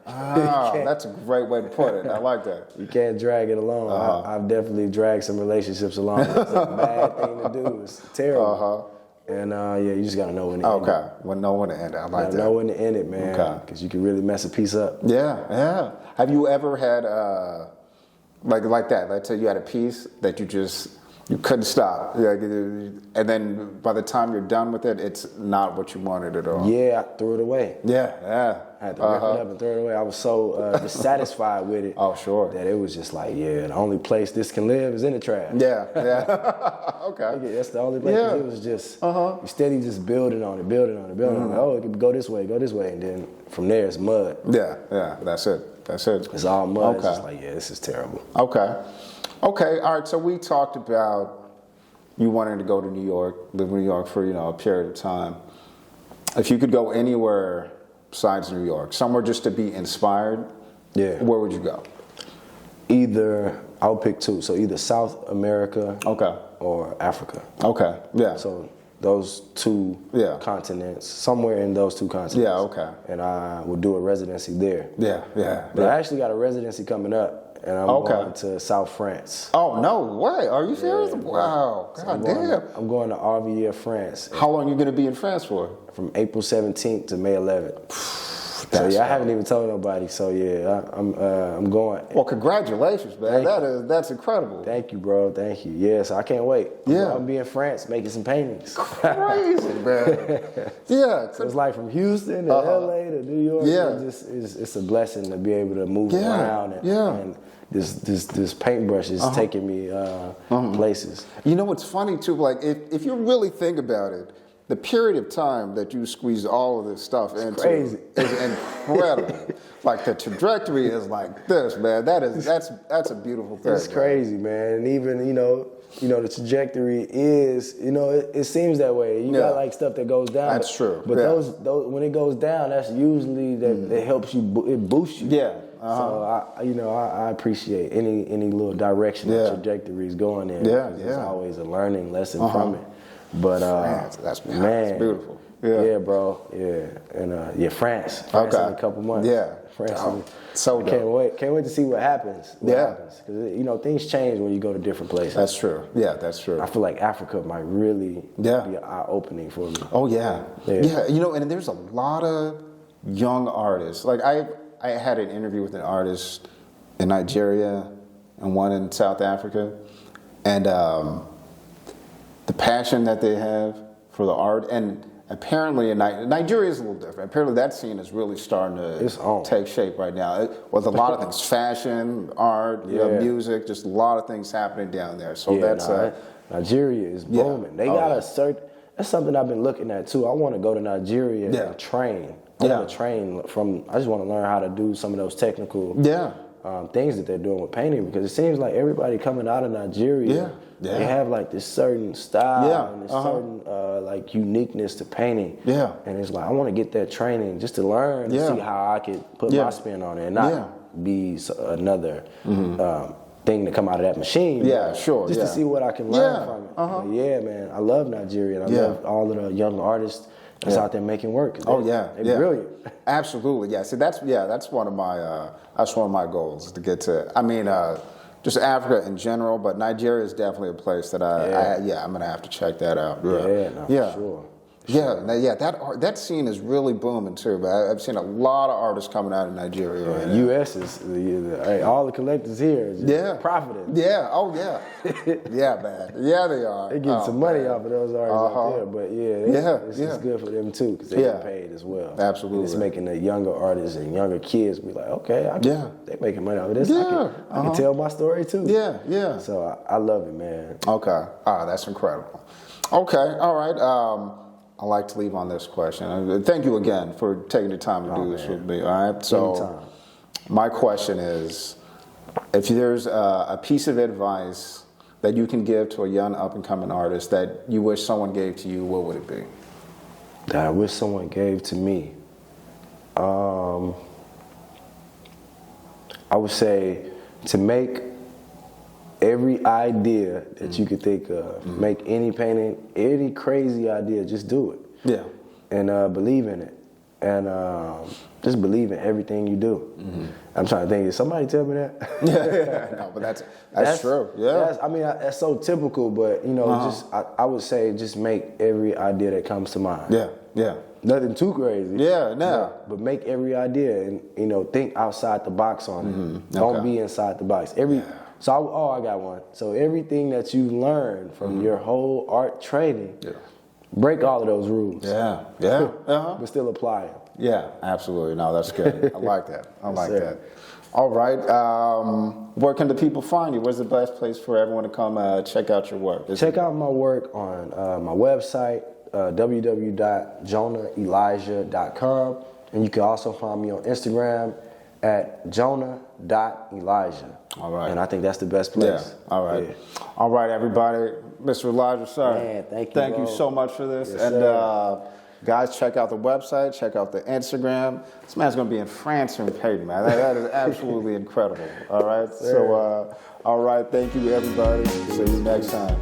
That's a great way to put it. I like that. You can't drag it along. I've definitely dragged some relationships along. It's a bad thing to do. It's terrible. And you just gotta know when to end it. Know when to end it. I like that. Know when to end it, man. Because you can really mess a piece up. Yeah. Have you ever had like that? Let's say you had a piece that you couldn't stop, and then by the time you're done with it, it's not what you wanted at all. Yeah, I threw it away. I had to rip it up and throw it away. I was so dissatisfied with it. That it was just like, the only place this can live is in the trash. Okay. That's the only place. It was just you steady just building on it. Like, oh, it could go this way, and then from there it's mud. That's it. It's all mud. It's just like, this is terrible. Okay, all right, so we talked about you wanting to go to New York, live in New York for, a period of time. If you could go anywhere besides New York, somewhere just to be inspired, where would you go? I'll pick two. So either South America or Africa. So those two continents, somewhere in those two continents. And I would do a residency there. But I actually got a residency coming up and I'm going to South France. Oh, no way. Are you serious? Yeah, Wow. So God damn. I'm going to Arvier, France. How long are you going to be in France for? From April 17th to May 11th. So yeah, I haven't even told nobody. So yeah, I'm going. Well, congratulations, man. That's incredible. Thank you, bro. Thank you. Yeah, so I can't wait. Yeah, I'll be in France making some paintings. Crazy, man. Yeah. So it's like from Houston to LA to New York. Yeah, it's a blessing to be able to move around. And this paintbrush is taking me places. You know what's funny too? Like if you really think about it, the period of time that you squeeze all of this stuff into is incredible. Like the trajectory is like this, man. That's a beautiful thing. It's crazy, man. And even the trajectory is, it seems that way. You got like stuff that goes down. That's true. But those when it goes down, that's usually that helps you. It boosts you. Yeah. So I appreciate any little direction the trajectory is going in. There's always a learning lesson from it. But that's beautiful. Yeah, bro. Yeah, and France in a couple months. Yeah, France. So dope. Can't wait to see what happens. Because things change when you go to different places. That's true. Yeah, that's true. I feel like Africa might really be an eye-opening for me. Oh yeah. And there's a lot of young artists. Like I had an interview with an artist in Nigeria and one in South Africa, and the passion that they have for the art, and apparently in Nigeria is a little different. Apparently that scene is really starting to take shape right now. With a lot of things, fashion, art, music, just a lot of things happening down there. So Nigeria is booming. They got that's something I've been looking at too. I want to go to Nigeria and train. I want to train I just want to learn how to do some of those technical things that they're doing with painting, because it seems like everybody coming out of Nigeria, they have like this certain style and this certain like uniqueness to painting. Yeah. And it's like, I want to get that training just to learn and see how I could put my spin on it and not be another thing to come out of that machine. Yeah, sure. Just to see what I can learn from it. But man, I love Nigeria, and I love all of the young artists that's out there making work. They're brilliant. Absolutely, yeah. See, that's one of my goals to get to. I mean, just Africa in general, but Nigeria is definitely a place that I'm gonna have to check that out. For sure. That scene is really booming too. But I've seen a lot of artists coming out of Nigeria. Right now. U.S. is all the collectors here is just profiting. Yeah. Oh yeah. Yeah, man. Yeah, they are. They getting some money off of those artists out there, but it's good for them too, because they get paid as well. Absolutely. And it's making the younger artists and younger kids be like, okay, they're making money off of this. I can tell my story too. Yeah. So I love it, man. Okay. That's incredible. Okay. All right. I like to leave on this question. Thank you again for taking the time to do this with me. All right. So, my question is, if there's a piece of advice that you can give to a young up-and-coming artist that you wish someone gave to you, what would it be? That I wish someone gave to me. I would say to make every idea that you could think of, make any painting, any crazy idea, just do it. Yeah. And believe in it. And just believe in everything you do. I'm trying to think, did somebody tell me that? No, but that's true. Yeah. That's so typical, but just I would say just make every idea that comes to mind. Yeah. Nothing too crazy. Yeah, no. But make every idea and think outside the box on it. Don't be inside the box. So I got one. So everything that you learn from your whole art training, break all of those rules. But still apply them. Yeah, absolutely. No, that's good. I like that. I like that. All right. Where can the people find you? Where's the best place for everyone to come check out your work? Check out my work on my website, www.jonahelijah.com. And you can also find me on Instagram at jonah.elijah. All right. And I think that's the best place. Yeah. All right. Yeah. All right, everybody. Mr. Elijah, sir. Man, thank you so much for this. Yes, guys, check out the website. Check out the Instagram. This man's going to be in France and painting, man. That is absolutely incredible. All right. So, all right. Thank you, everybody. See you next time.